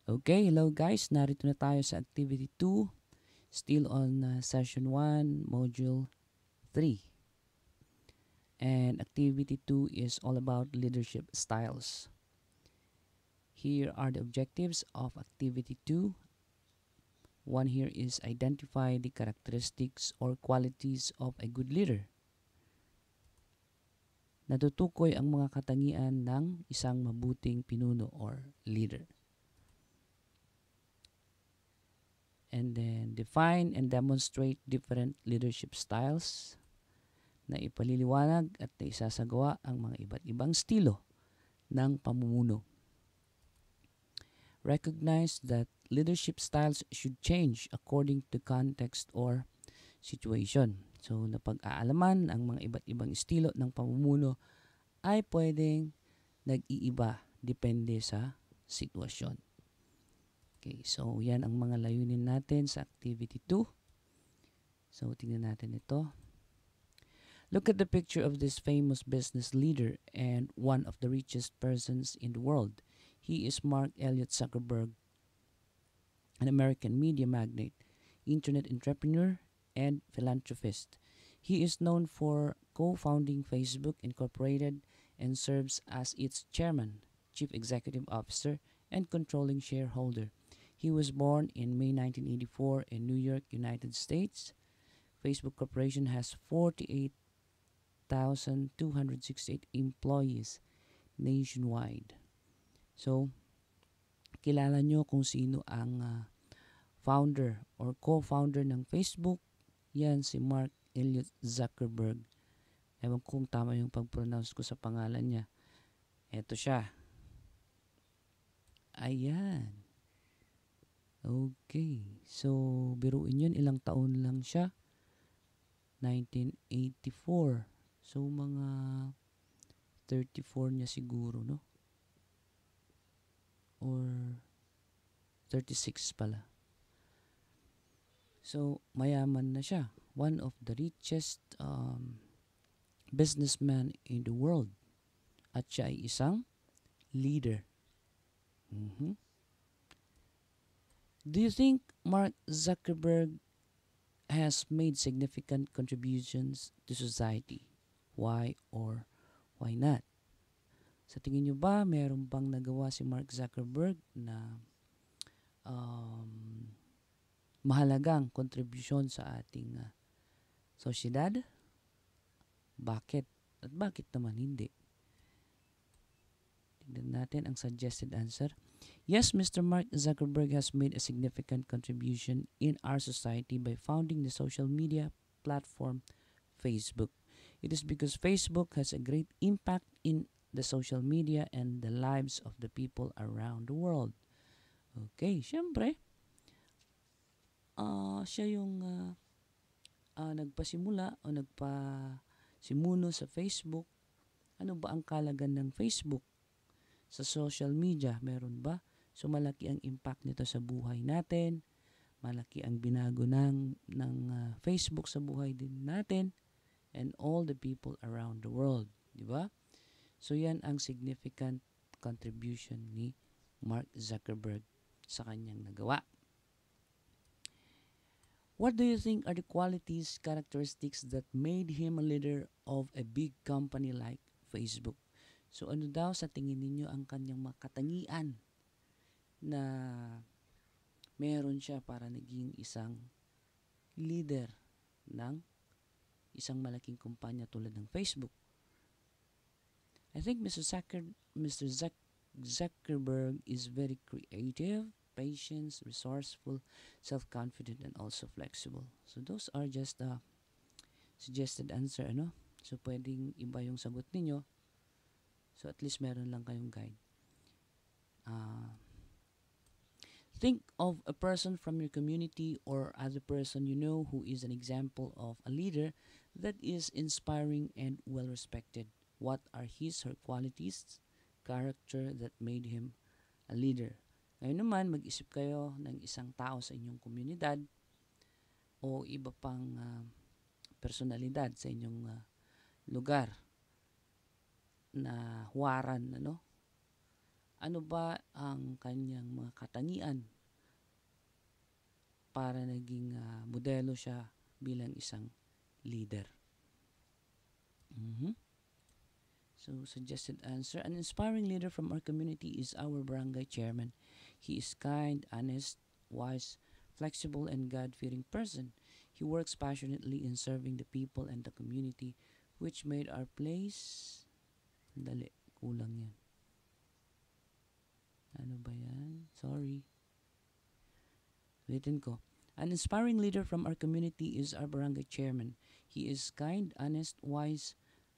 Okay, hello guys. Narito na tayo sa Activity 2. Still on Session 1, Module 3. And Activity 2 is all about leadership styles. Here are the objectives of Activity 2. One here is identify the characteristics or qualities of a good leader. Natutukoy ang mga katangian ng isang mabuting pinuno or leader. And then define and demonstrate different leadership styles na ipaliliwanag at na isasagawa ang mga iba't ibang estilo ng pamumuno. Recognize that leadership styles should change according to context or situation. So, napag-aalaman ang mga iba't ibang estilo ng pamumuno ay pwedeng nag-iiba depende sa sitwasyon. Okay, so yan ang mga layunin natin sa Activity 2. So, tingnan natin ito. Look at the picture of this famous business leader and one of the richest persons in the world. He is Mark Zuckerberg, an American media magnate, internet entrepreneur, and philanthropist. He is known for co-founding Facebook Incorporated and serves as its chairman, chief executive officer, and controlling shareholder. He was born in May 1984 in New York, United States. Facebook Corporation has 48,268 employees nationwide. So, kilala nyo kung sino ang founder or co-founder ng Facebook. Yan si Mark Zuckerberg. Ewan ko kung tama yung pag-pronounce ko sa pangalan niya. Eto siya. Ayan. Okay. So, biruin yun. Ilang taon lang siya. 1984. So, mga 34 niya siguro, no? Or 36 pala. So, mayaman na siya. One of the richest businessman in the world. At siya ay isang leader. Do you think Mark Zuckerberg has made significant contributions to society? Why or why not? Sa tingin nyo ba, meron bang nagawa si Mark Zuckerberg na mahalagang kontribusyon sa ating sosyedad? Bakit? At bakit naman hindi? Tignan natin ang suggested answer. Yes, Mr. Mark Zuckerberg has made a significant contribution in our society by founding the social media platform Facebook. It is because Facebook has a great impact in the social media and the lives of the people around the world. Okay, syempre, siya yung nagpasimula o nagpasimuno sa Facebook. Ano ba ang kalagan ng Facebook sa social media? Meron ba? So, malaki ang impact nito sa buhay natin. Malaki ang binago ng Facebook sa buhay din natin and all the people around the world. Diba? So, yan ang significant contribution ni Mark Zuckerberg sa kanyang nagawa. What do you think are the qualities, characteristics that made him a leader of a big company like Facebook? So ano daw sa tingin ninyo ang kanyang mga katangian na meron siya para naging isang leader ng isang malaking kumpanya tulad ng Facebook? I think Mr. Zuckerberg is very creative, patient, resourceful, self-confident, and also flexible. So those are just the suggested answer, ano? So pwedeng iba yung sagot ninyo. So at least meron lang kayong guide. Think of a person from your community or other person you know who is an example of a leader that is inspiring and well-respected. What are his or her qualities, character that made him a leader? Ngayon naman, mag-isip kayo ng isang tao sa inyong komunidad o iba pang personalidad sa inyong lugar na huwaran, ano? Ano ba ang kanyang mga katangian para naging modelo siya bilang isang leader? Mhm. So, suggested answer. An inspiring leader from our community is our barangay chairman. He is kind, honest, wise, flexible, and God-fearing person. He works passionately in serving the people and the community, which made our place... Dali, kulang yan. Ano ba yan? Sorry. Ulitin ko. An inspiring leader from our community is our barangay chairman. He is kind, honest, wise,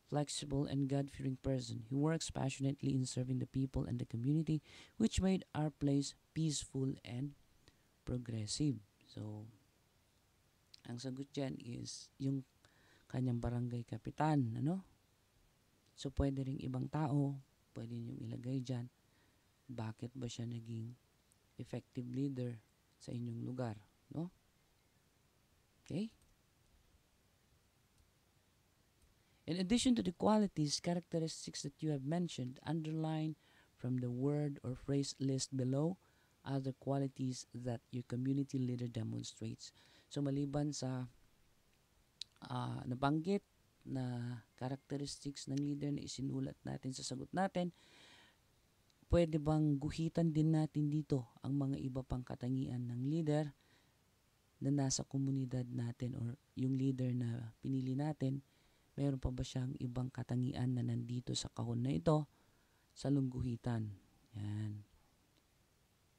flexible, and God-fearing person. He works passionately in serving the people and the community, which made our place peaceful and progressive. So, ang sagot dyan is yung kanyang barangay kapitan, ano? So, pwede ring ibang tao, pwede niyong ilagay dyan. Bakit ba siya naging effective leader sa inyong lugar, no? Okay? In addition to the qualities, characteristics that you have mentioned, underline from the word or phrase list below other qualities that your community leader demonstrates. So maliban sa nabanggit na characteristics ng leader na isinulat natin sa sagot natin, pwede bang guhitan din natin dito ang mga iba pang katangian ng leader na nasa komunidad natin or yung leader na pinili natin, meron pa ba siyang ibang katangian na nandito sa kahon na ito sa lungguhitan? Yan.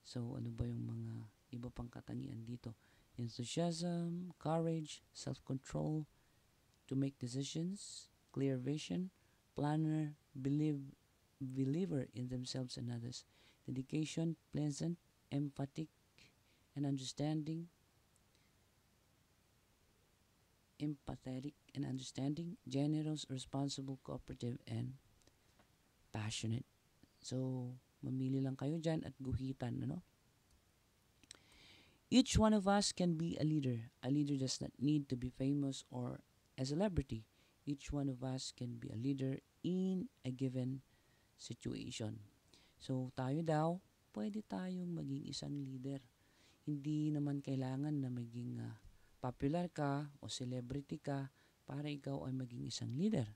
So, ano ba yung mga iba pang katangian dito? Enthusiasm, courage, self-control, to make decisions, clear vision, planner, believer in themselves and others, dedication, pleasant, empathic, and understanding, empathetic and understanding, generous, responsible, cooperative, and passionate. So, mamili lang kayo dyan at guhitan, ano? Each one of us can be a leader. A leader does not need to be famous or a celebrity. Each one of us can be a leader in a given situation. So, tayo daw, pwede tayong maging isang leader. Hindi naman kailangan na maging popular ka o celebrity ka para ikaw ay maging isang leader.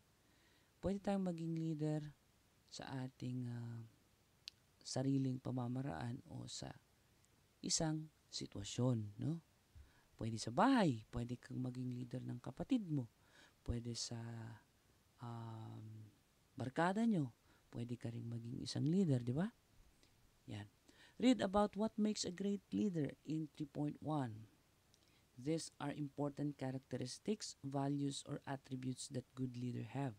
Pwede tayong maging leader sa ating sariling pamamaraan o sa isang sitwasyon, no? Pwede sa bahay, pwede kang maging leader ng kapatid mo, pwede sa barkada nyo, pwede ka rin maging isang leader, di ba? Yan. Read about what makes a great leader in 3.1. These are important characteristics, values, or attributes that good leaders have.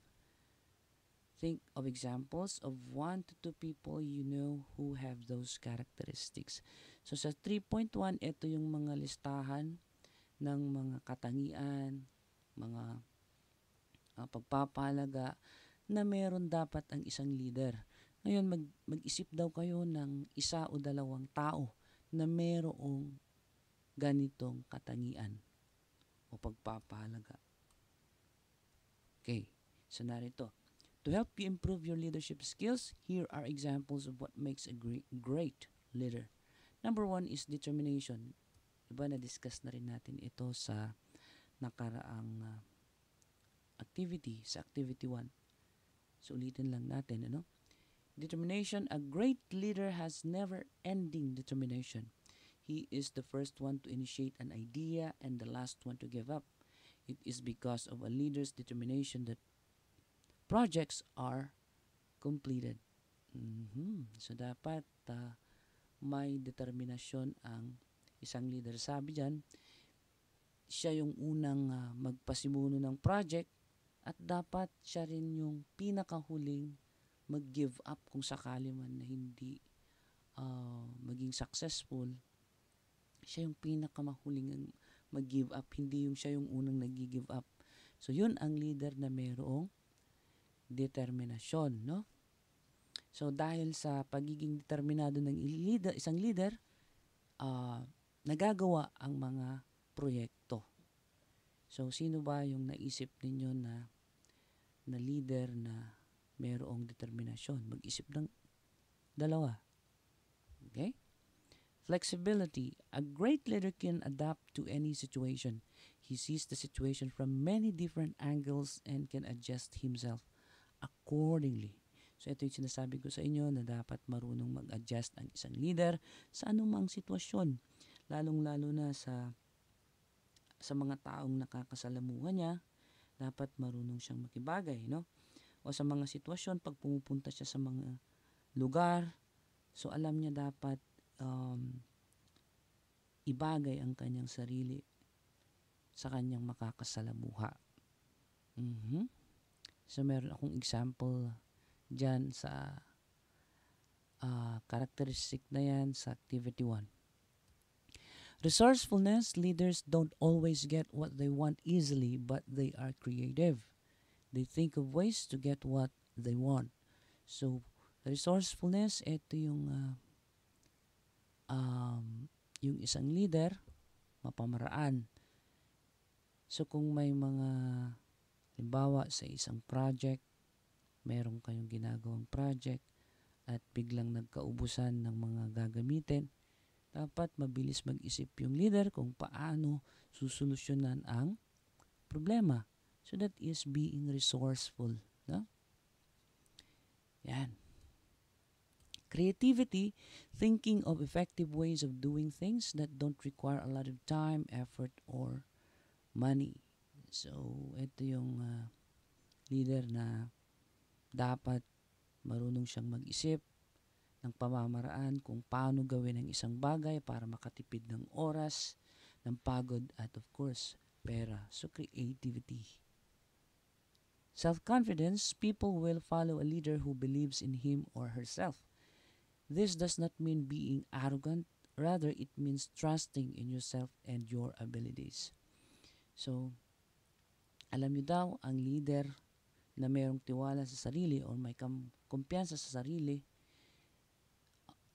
Think of examples of 1 to 2 people you know who have those characteristics. So sa 3.1, ito yung mga listahan ng mga katangian, mga pagpapahalaga na meron dapat ang isang leader. Ngayon, mag-isip daw kayo ng isa o dalawang tao na merong ganitong katangian o pagpapahalaga. Okay, so narito. To help you improve your leadership skills, here are examples of what makes a great leader. Number 1 is determination. Diba, na-discuss na rin natin ito sa nakaraang activity, sa activity 1. So, ulitin lang natin, ano? Determination. A great leader has never-ending determination. He is the first one to initiate an idea and the last one to give up. It is because of a leader's determination that projects are completed. So, dapat may determinasyon ang isang leader. Sabi dyan, siya yung unang magpasimuno ng project at dapat siya rin yung pinakahuling mag-give up kung sakali man na hindi maging successful. Siya yung pinakamahuling mag-give up, hindi yung siya yung unang nag-give up. So, yun ang leader na mayroong determinasyon, no? So, dahil sa pagiging determinado ng isang leader, nagagawa ang mga proyekto. So, sino ba yung naisip ninyo na leader na mayroong determinasyon? Mag-isip ng Dalawa. Okay? Flexibility. A great leader can adapt to any situation. He sees the situation from many different angles and can adjust himself accordingly. So ito yung sinasabi ko sa inyo na dapat marunong mag-adjust ang isang leader sa anumang sitwasyon. Lalong-lalo na sa mga taong nakakasalamuha niya, dapat marunong siyang makibagay, no? O sa mga sitwasyon, pag pumupunta siya sa mga lugar, so alam niya dapat ibagay ang kanyang sarili sa kanyang makakasalamuha. So meron akong example dyan sa characteristic na yan sa activity 1. Resourcefulness, leaders don't always get what they want easily, but they are creative. They think of ways to get what they want. So, resourcefulness, ito yung isang leader, mapamaraan. So, kung may mga, halimbawa sa isang project, meron kayong ginagawang project, at biglang nagkaubusan ng mga gagamitin, dapat mabilis mag-isip yung leader kung paano susolusyonan ang problema. So that is being resourceful. No? Yan. Creativity, thinking of effective ways of doing things that don't require a lot of time, effort, or money. So, ito yung leader na dapat marunong siyang mag-isip ng pamamaraan kung paano gawin ang isang bagay para makatipid ng oras, ng pagod, at of course, pera. So, creativity. Self-confidence, people will follow a leader who believes in him or herself. This does not mean being arrogant, rather it means trusting in yourself and your abilities. So, alam niyo daw, ang leader na mayroong tiwala sa sarili o may kumpiyansa sa sarili,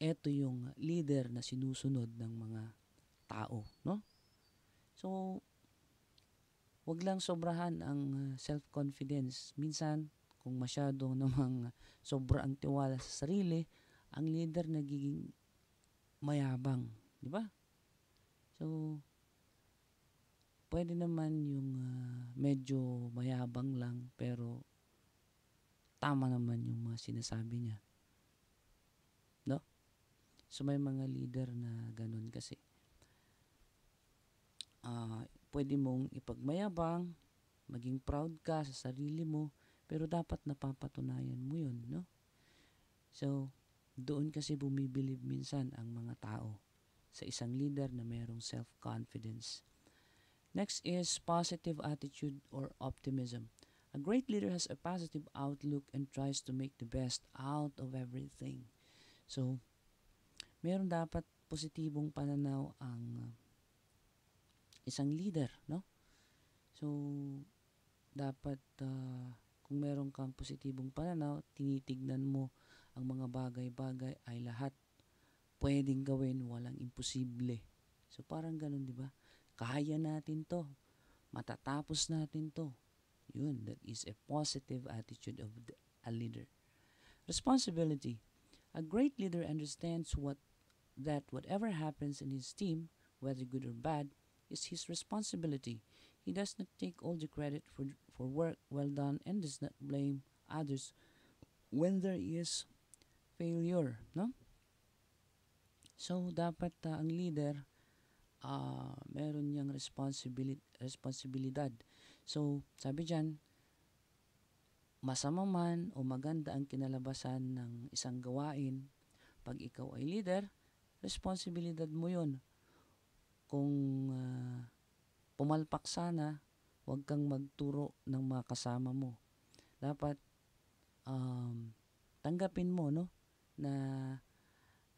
ito yung leader na sinusunod ng mga tao, no? So, wag lang sobrahan ang self-confidence. Minsan, kung masyado namang sobra ang tiwala sa sarili, ang leader nagiging mayabang, di ba? So, pwede naman yung medyo mayabang lang, pero tama naman yung mga sinasabi niya. No? So, may mga leader na ganun kasi. Pwede mong ipagmayabang, maging proud ka sa sarili mo, pero dapat napapatunayan mo yun, no? So, doon kasi bumibilib minsan ang mga tao sa isang leader na mayroong self-confidence. Next is positive attitude or optimism. A great leader has a positive outlook and tries to make the best out of everything. So, meron dapat positibong pananaw ang isang leader, no? So, dapat kung meron kang positibong pananaw, tinitignan mo ang mga bagay-bagay ay lahat pwedeng gawin, walang imposible. So, parang ganun, di ba? Kaya natin to. Matatapos natin to. Yun, that is a positive attitude of a leader. Responsibility. A great leader understands that whatever happens in his team, whether good or bad, is his responsibility. He does not take all the credit for work well done and does not blame others when there is failure, no? So, dapat ang leader, meron niyang responsibilidad. So, sabi dyan, masama man o maganda ang kinalabasan ng isang gawain, pag ikaw ay leader, responsibilidad mo yun. Kung pumalpak sana, huwag kang magturo ng mga kasama mo. Dapat tanggapin mo, no, na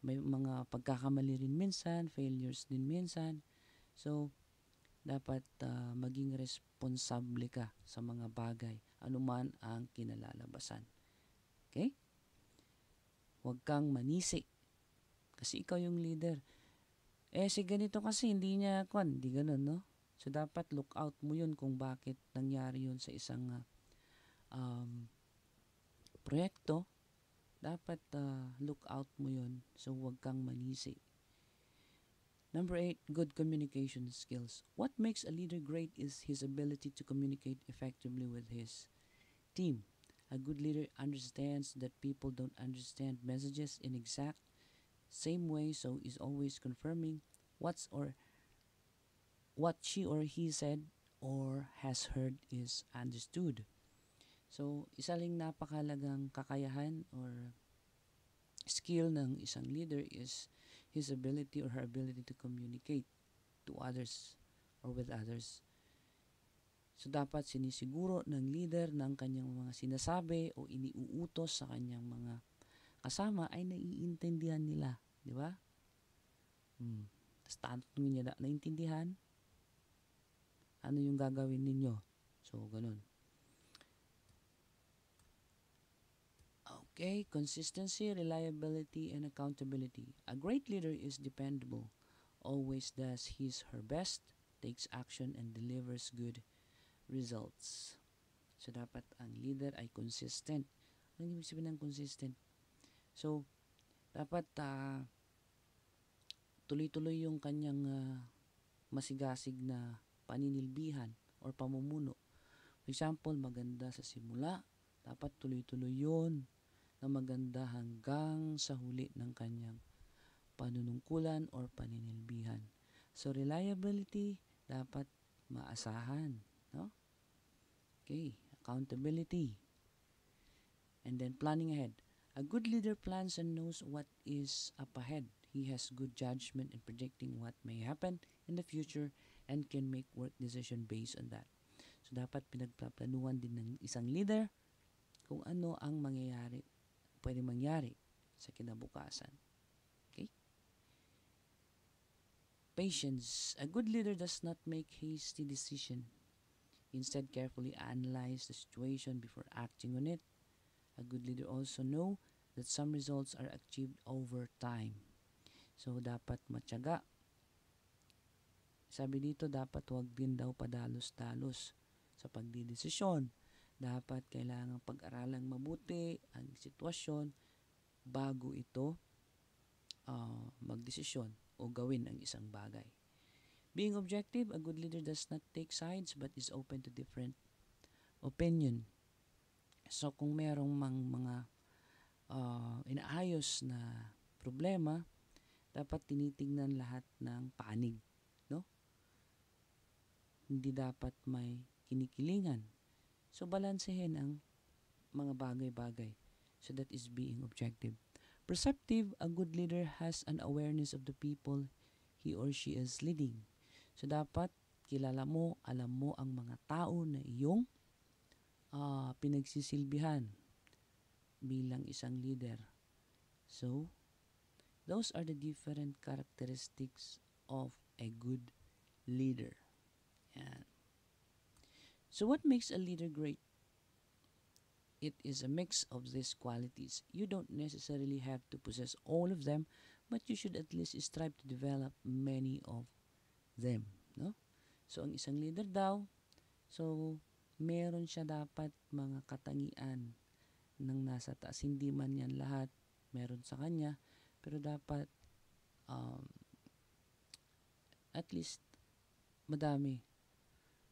may mga pagkakamali rin minsan, failures din minsan. So, dapat maging responsable ka sa mga bagay, anuman ang kinalalabasan. Okay? Huwag kang manisi. Kasi ikaw yung leader. Si ganito kasi, hindi niya, hindi ganun, no? So, dapat look out mo yun kung bakit nangyari yun sa isang proyekto. dapat look out mo yun. So, huwag kang manisi. Number 8, good communication skills. What makes a leader great is his ability to communicate effectively with his team. A good leader understands that people don't understand messages in exact same way, so is always confirming what she or he said or has heard is understood. So, isa ring napakalagang kakayahan or skill ng isang leader is his ability or her ability to communicate to others or with others. So, dapat sinisiguro ng leader ng kanyang mga sinasabi o iniuutos sa kanyang mga kasama ay naiintindihan nila. Di ba? Tapos tatanungin niya, naintindihan? Ano yung gagawin ninyo? So, ganun. Okay, consistency, reliability, and accountability. A great leader is dependable, always does his her best, takes action, and delivers good results. So, dapat ang leader ay consistent. Ano ibig sabihin ng consistent? So, dapat tuloy-tuloy yung kanyang masigasig na paninilbihan or pamumuno. For example, maganda sa simula, dapat tuloy-tuloy yun na maganda hanggang sa huli ng kanyang panunungkulan or paninilbihan. So, reliability, dapat maasahan. No? Okay, accountability. And then planning ahead. A good leader plans and knows what is up ahead. He has good judgment in predicting what may happen in the future and can make work decision based on that. So, dapat pinagplaplanuhan din ng isang leader kung ano ang pwede mangyari sa kinabukasan. Okay? Patience. A good leader does not make hasty decision. Instead, carefully analyze the situation before acting on it. A good leader also know that some results are achieved over time. So, dapat matyaga. Sabi dito, dapat huwag din daw padalos-dalos sa pagdidesisyon. Dapat kailangang pag-aralang mabuti ang sitwasyon bago ito magdesisyon o gawin ang isang bagay. Being objective, a good leader does not take sides but is open to different opinion. So, kung merong mga inaayos na problema, dapat tinitingnan lahat ng panig. No? Hindi dapat may kinikilingan. So, balansehin ang mga bagay-bagay. So, that is being objective. Perceptive, a good leader has an awareness of the people he or she is leading. So, dapat kilala mo, alam mo ang mga tao na iyong pinagsisilbihan bilang isang leader. So, those are the different characteristics of a good leader. Yan. So, what makes a leader great? It is a mix of these qualities. You don't necessarily have to possess all of them, but you should at least strive to develop many of them. No? So, ang isang leader daw, so, meron siya dapat mga katangian ng nasa taas. Hindi man yan lahat meron sa kanya, pero dapat at least madami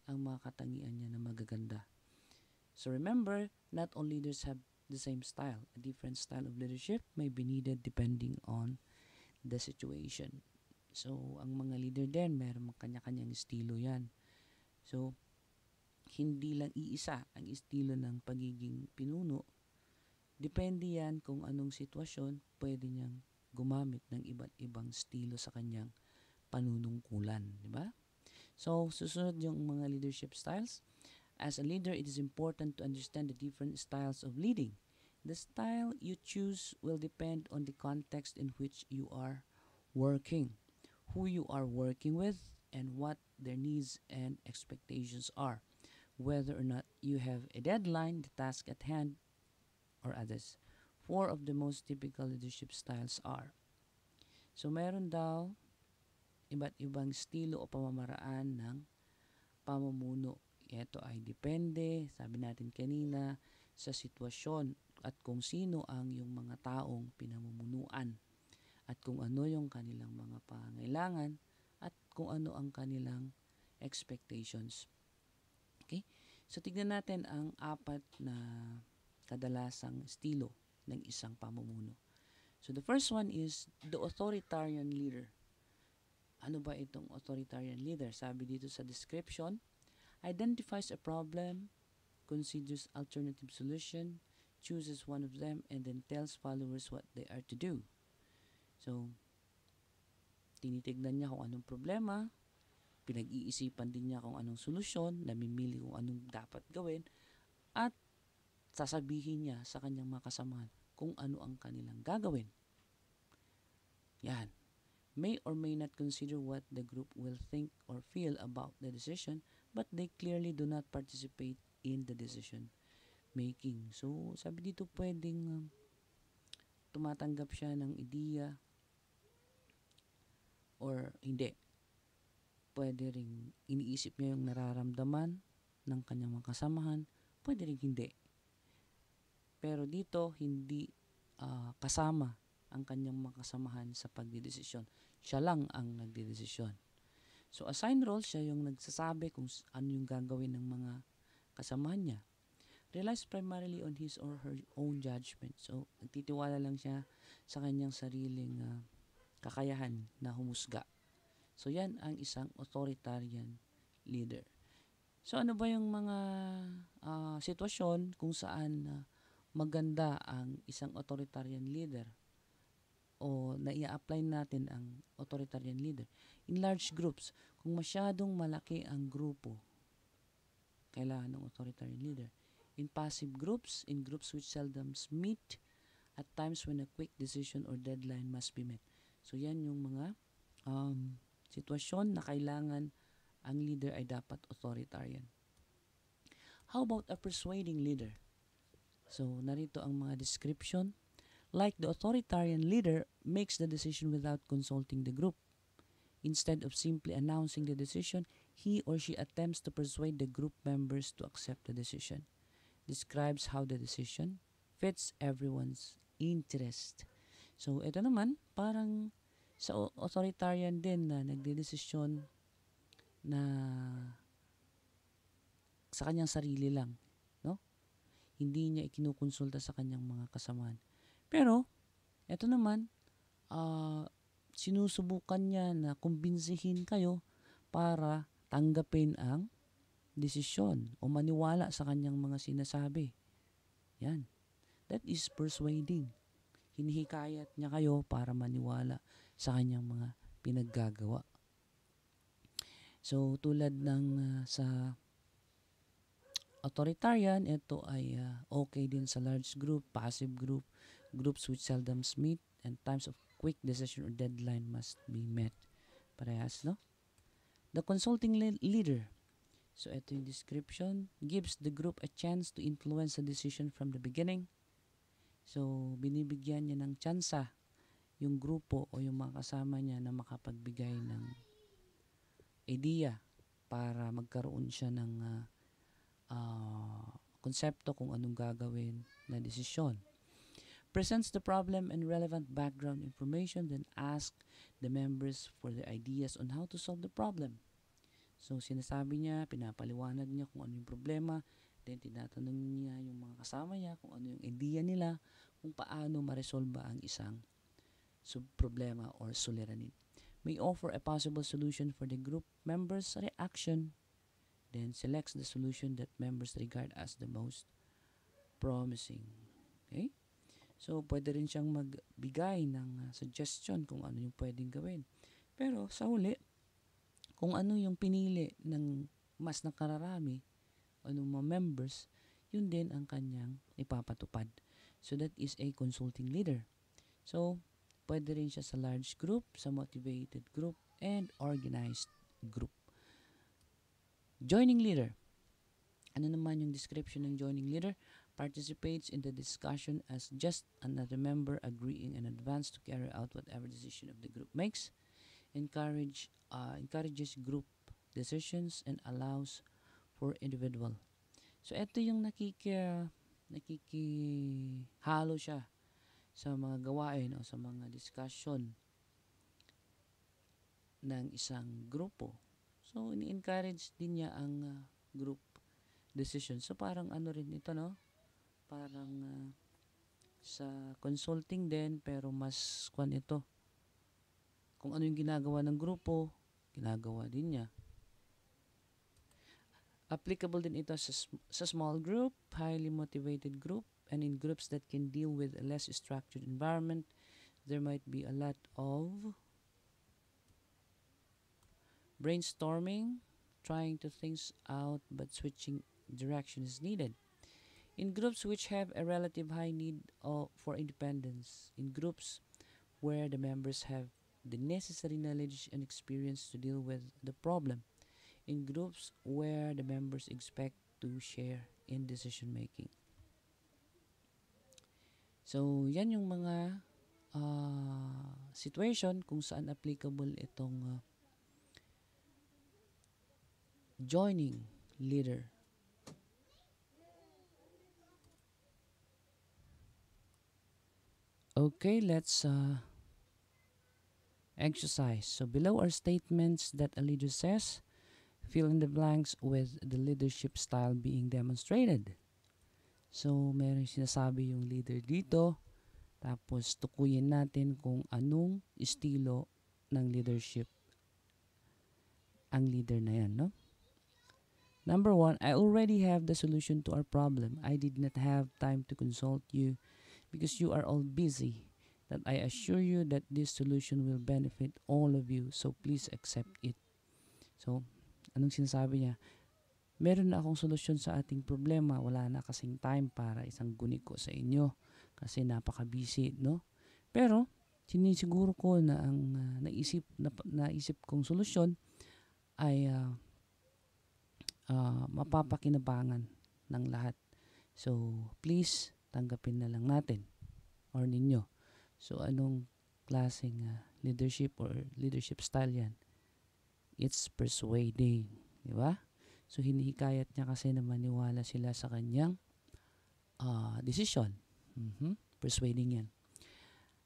ang mga katangian niya na magaganda. So remember, not all leaders have the same style. A different style of leadership may be needed depending on the situation. So, ang mga leader din, meron kanya-kanyang estilo yan. So, hindi lang iisa ang estilo ng pagiging pinuno. Depende yan kung anong sitwasyon, pwede niyang gumamit ng iba't ibang estilo sa kanyang panunungkulan. Diba? So, susunod yung mga leadership styles. As a leader, it is important to understand the different styles of leading. The style you choose will depend on the context in which you are working, who you are working with, and what their needs and expectations are, whether or not you have a deadline, the task at hand, or others. 4 of the most typical leadership styles are. So, meron daw iba't ibang estilo o pamamaraan ng pamumuno. Ito ay depende, sabi natin kanina, sa sitwasyon. at kung sino ang yung mga taong pinamumunuan at kung ano yung kanilang mga pangailangan at kung ano ang kanilang expectations. Okay? So tignan natin ang apat na kadalasang estilo ng isang pamumuno. So the first one is the authoritarian leader. Ano ba itong authoritarian leader? Sabi dito sa description, identifies a problem, considers alternative solution, chooses one of them, and then tells followers what they are to do. So, tinitignan niya kung anong problema, pinag-iisipan din niya kung anong solusyon, namimili kung anong dapat gawin, at sasabihin niya sa kanyang mga kasamahan kung ano ang kanilang gagawin. Yan. May or may not consider what the group will think or feel about the decision, but they clearly do not participate in the decision making. So, sabi dito pwedeng tumatanggap siya ng ideya or hindi. Pwede ring iniisip niya yung nararamdaman ng kanyang mga kasamahan, pwede ring hindi. Pero dito, hindi kasama ang kanyang mga kasamahan sa pagdidesisyon. Siya lang ang nagdidesisyon. So, assigned role, siya yung nagsasabi kung ano yung gagawin ng mga kasamahan niya. Relies primarily on his or her own judgment. So, nagtitiwala lang siya sa kanyang sariling kakayahan na humusga. So, yan ang isang authoritarian leader. So, ano ba yung mga sitwasyon kung saan maganda ang isang authoritarian leader o na-i-apply natin ang authoritarian leader? In large groups, kung masyadong malaki ang grupo, kailangan ng authoritarian leader. In passive groups, in groups which seldom meet, at times when a quick decision or deadline must be met. So, yan yung mga sitwasyon na kailangan ang leader ay dapat authoritarian. How about a persuading leader? So, narito ang mga description. Like the authoritarian leader, makes the decision without consulting the group. Instead of simply announcing the decision, he or she attempts to persuade the group members to accept the decision. Describes how the decision fits everyone's interest. So, ito naman, parang sa authoritarian din na nagdedesisyon na sa kanyang sarili lang, no? Hindi niya ikinukonsulta sa kanyang mga kasamahan. Pero, ito naman, sinusubukan niya na kumbinsihin kayo para tanggapin ang desisyon o maniwala sa kanyang mga sinasabi. Yan. That is persuading. Hinihikayat niya kayo para maniwala sa kanyang mga pinaggagawa. So, tulad ng sa authoritarian, ito ay okay din sa large group, passive group, groups which seldom meet, and times of quick decision or deadline must be met. Parehas, no? The consulting leader. So, ito yung description. Gives the group a chance to influence the decision from the beginning. So, binibigyan niya ng tsansa yung grupo o yung mga kasama niya na makapagbigay ng idea para magkaroon siya ng konsepto kung anong gagawin na desisyon. Presents the problem and relevant background information, then ask the members for their ideas on how to solve the problem. So, sinasabi niya, pinapaliwanag niya kung ano yung problema, then tinatanong niya yung mga kasama niya kung ano yung idea nila, kung paano maresolba ang isang problema or suliranin. May offer a possible solution for the group members' reaction, then selects the solution that members regard as the most promising. Okay? So, pwede rin siyang magbigay ng suggestion kung ano yung pwedeng gawin. Pero, sa huli, kung ano yung pinili ng mas nakararami o ng mga members, yun din ang kanyang ipapatupad. So, that is a consulting leader. So, pwede rin siya sa large group, sa motivated group, and organized group. Joining leader. Ano naman yung description ng joining leader? Participates in the discussion as just another member agreeing in advance to carry out whatever decision of the group makes. Encourages group decisions and allows for individual. So, ito yung nakikihalo siya sa mga gawain o sa mga discussion ng isang grupo. So, ini-encourage din niya ang group decision. So, parang ano rin ito, no? Parang sa consulting din, pero mas kwan ito. Kung ano yung ginagawa ng grupo, ginagawa din niya. Applicable din ito sa small group, highly motivated group, and in groups that can deal with a less structured environment. There might be a lot of brainstorming, trying to things out, but switching direction is needed. In groups which have a relative high need for independence, in groups where the members have the necessary knowledge and experience to deal with the problem, in groups where the members expect to share in decision making. So, yan yung mga situation kung saan applicable itong joining leader. Okay, let's exercise. So below are statements that a leader says. Fill in the blanks with the leadership style being demonstrated. So meron sinasabi yung leader dito. Tapos tukuyin natin kung anong estilo ng leadership ang leader na yan, no? Number 1, I already have the solution to our problem. I did not have time to consult you because you are all busy. That I assure you that this solution will benefit all of you, so please accept it. So, anong sinasabi niya? Meron na akong solusyon sa ating problema. Wala na kasing time para isang guni ko sa inyo kasi napaka-busy, no? Pero, sinisiguro ko na ang naisip kong solusyon ay mapapakinabangan ng lahat. So, please, tanggapin na lang natin or ninyo. So, anong klaseng leadership or leadership style yan? It's persuading. Di ba? So, hinihikayat niya kasi na maniwala sila sa kanyang decision. Persuading yan.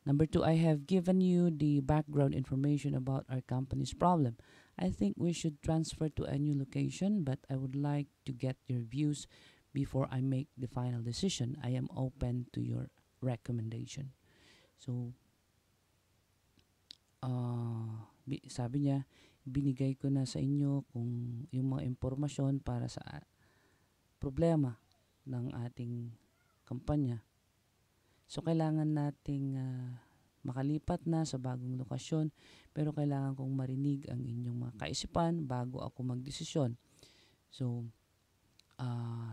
Number 2, I have given you the background information about our company's problem. I think we should transfer to a new location, but I would like to get your views before I make the final decision. I am open to your recommendation. So, sabi niya, binigay ko na sa inyo kung yung mga impormasyon para sa problema ng ating kampanya. So, kailangan nating makalipat na sa bagong lokasyon, pero kailangan kong marinig ang inyong mga kaisipan bago ako magdesisyon. So,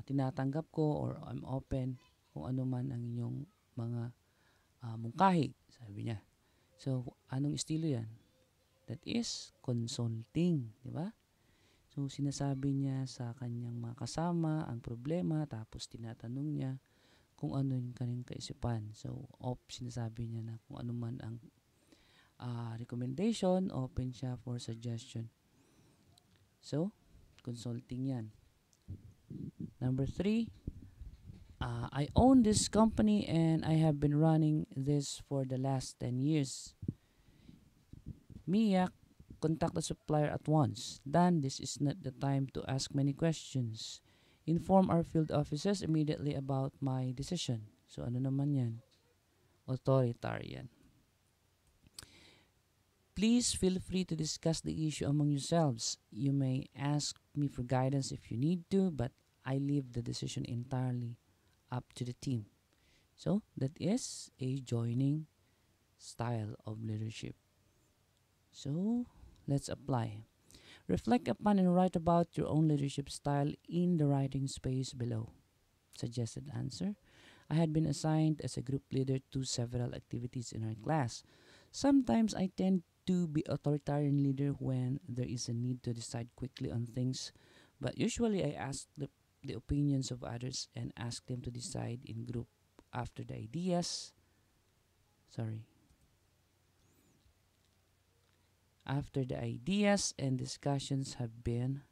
tinatanggap ko or I'm open kung ano man ang inyong mga mungkahi, sabi niya. So, anong estilo yan? That is consulting, di ba? So, sinasabi niya sa kanyang mga kasama ang problema, tapos tinatanong niya kung ano yung kanyang kaisipan. So, sinasabi niya na kung ano man ang recommendation, open siya for suggestion. So, consulting yan. Number 3, I own this company and I have been running this for the last 10 years. Mia, contact the supplier at once. Dan, this is not the time to ask many questions. Inform our field offices immediately about my decision. So, ano naman yan? Authoritarian. Please feel free to discuss the issue among yourselves. You may ask me for guidance if you need to, but I leave the decision entirely up to the team. So, that is a joining style of leadership. So, let's apply. Reflect upon and write about your own leadership style in the writing space below. Suggested answer. I had been assigned as a group leader to several activities in our class. Sometimes I tend to be authoritarian leader when there is a need to decide quickly on things, but usually I ask the opinions of others and ask them to decide in group after the ideas and discussions have been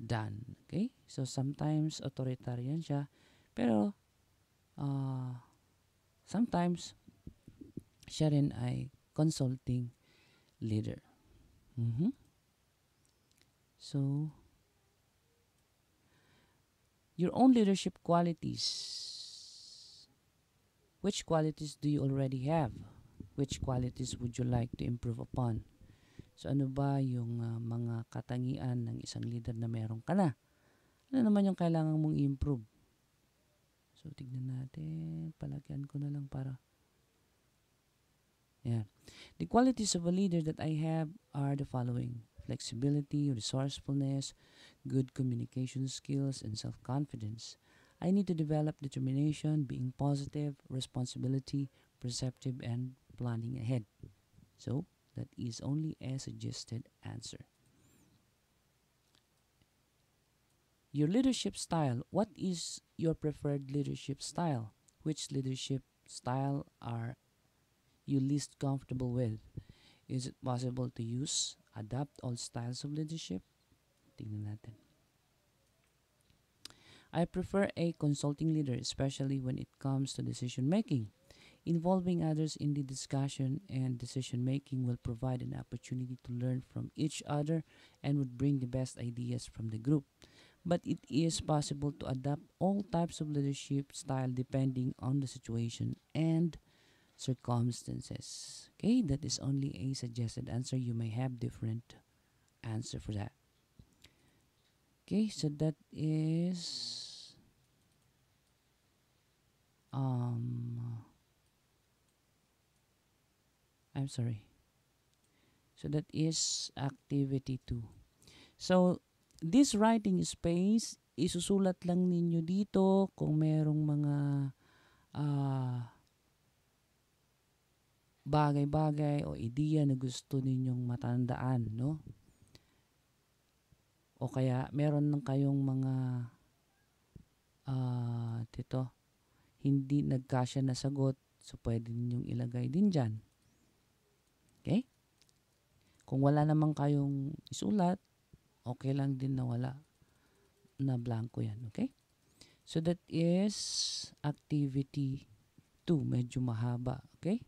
done. Okay? So, sometimes authoritarian siya, pero uh, sometimes siya rin ay consulting leader. So, your own leadership qualities. Which qualities do you already have? Which qualities would you like to improve upon? So, ano ba yung mga katangian ng isang leader na meron ka na? Ano naman yung kailangan mong i-improve? So, tignan natin. Palagyan ko na lang para... Yeah. The qualities of a leader that I have are the following: flexibility, resourcefulness, good communication skills, and self-confidence. I need to develop determination, being positive, responsibility, perceptive, and planning ahead. So, that is only a suggested answer. Your leadership style. What is your preferred leadership style? Which leadership style are you least comfortable with? Is it possible to adapt all styles of leadership? Tingnan natin. I prefer a consulting leader, especially when it comes to decision making. Involving others in the discussion and decision making will provide an opportunity to learn from each other and would bring the best ideas from the group. But it is possible to adapt all types of leadership style depending on the situation and circumstances. Okay, that is only a suggested answer. You may have different answer for that. Okay, so that is I'm sorry. So that is activity 2. So this writing space, isusulat lang ninyo dito kung merong mga bagay-bagay o ideya na gusto ninyong matandaan, no? O kaya meron lang kayong mga hindi nagkasya na sagot, so pwede ninyong ilagay din dyan. Okay? Kung wala naman kayong isulat, okay lang din na wala na blanco yan. Okay? So that is activity 2. Medyo mahaba. Okay?